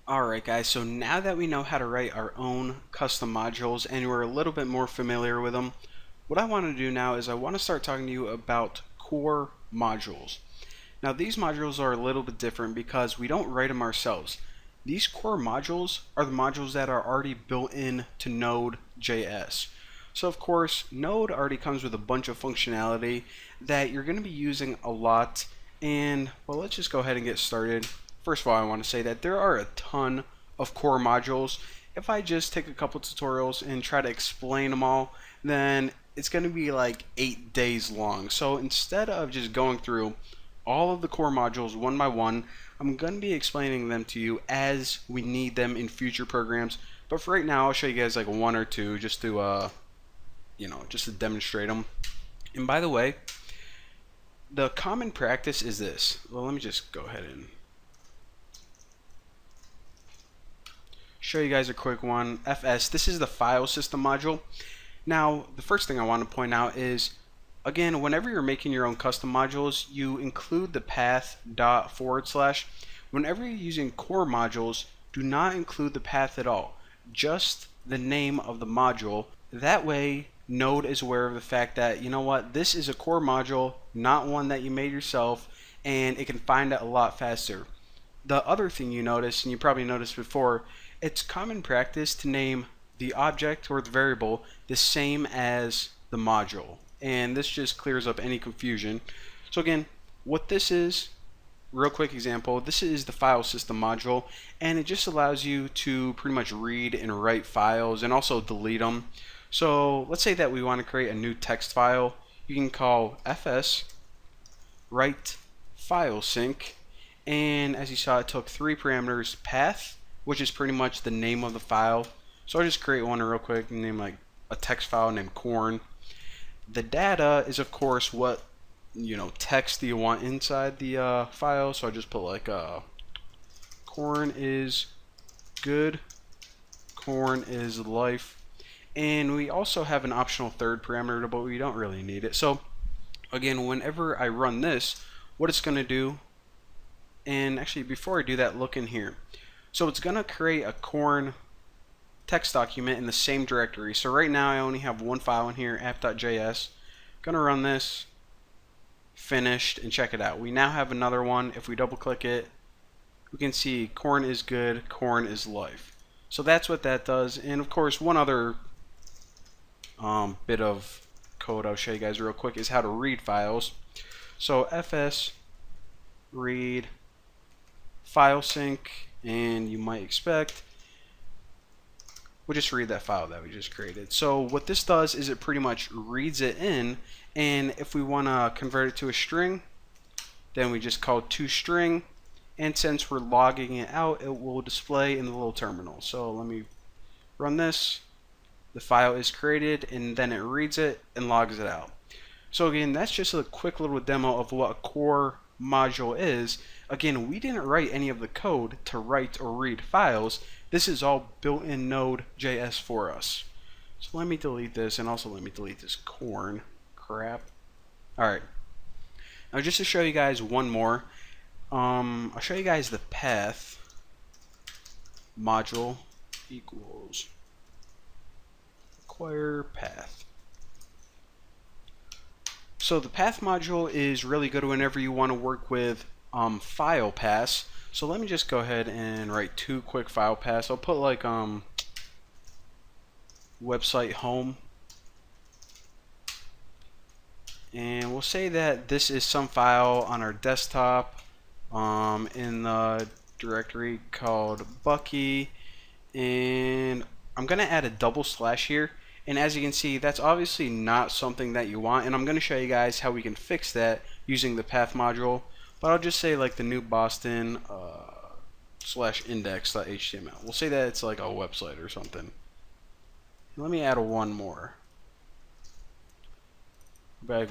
Alright guys, so now that we know how to write our own custom modules and we're a little bit more familiar with them, what I want to do now is I want to start talking to you about core modules. Now these modules are a little bit different because we don't write them ourselves. These core modules are the modules that are already built in to Node.js. So of course, Node already comes with a bunch of functionality that you're going to be using a lot, and well, let's just go ahead and get started. First of all, I want to say that there are a ton of core modules. If I just take a couple tutorials and try to explain them all, then it's going to be like 8 days long. So instead of just going through all of the core modules one by one, I'm going to be explaining them to you as we need them in future programs. But for right now, I'll show you guys like one or two just to just to demonstrate them. And by the way, the common practice is this. Well, let me just go ahead and show you guys a quick one. FS, this is the file system module. Now, the first thing I want to point out is, again, whenever you're making your own custom modules, you include the path /. Whenever you're using core modules, do not include the path at all, just the name of the module. That way, Node is aware of the fact that, you know what, this is a core module, not one that you made yourself, and it can find it a lot faster. The other thing you notice, and you probably noticed before, it's common practice to name the object or the variable the same as the module, and this just clears up any confusion. So again, what this is, real quick example, this is the file system module, and it just allows you to pretty much read and write files and also delete them. So let's say that we want to create a new text file. You can call fs write file sync, and as you saw, it took 3 parameters: path, which is pretty much the name of the file. So I'll just create one real quick and name like a text file named corn. The data is of course what text do you want inside the file. So I just put like corn is good, corn is life, and we also have an optional third parameter, but we don't really need it. So again, whenever I run this, what it's going to do, and actually before I do that, look in here. So it's going to create a corn text document in the same directory. So right now I only have one file in here, app.js. Gonna run this, finished, and check it out. We now have another one. If we double click it, we can see corn is good, corn is life. So that's what that does. And of course, one other bit of code I'll show you guys real quick is how to read files. So fs read file sync, and you might expect we'll just read that file that we just created. So what this does is it pretty much reads it in, and if we want to convert it to a string, then we just call toString, and since we're logging it out, it will display in the little terminal. So let me run this. The file is created, and then it reads it and logs it out. So again, that's just a quick little demo of what a core module is. Again, we didn't write any of the code to write or read files. This is all built in Node.js for us. So let me delete this, and also let me delete this corn crap. Alright, now just to show you guys one more, I'll show you guys the path module equals require path. So the path module is really good whenever you want to work with file paths. So let me just go ahead and write 2 quick file paths. I'll put like website home, and we'll say that this is some file on our desktop in the directory called Bucky, and I'm gonna add a double slash here. And as you can see, that's obviously not something that you want, and I'm going to show you guys how we can fix that using the path module. But I'll just say like the new Boston / index.html. We'll say that it's like a website or something. Let me add one more. Back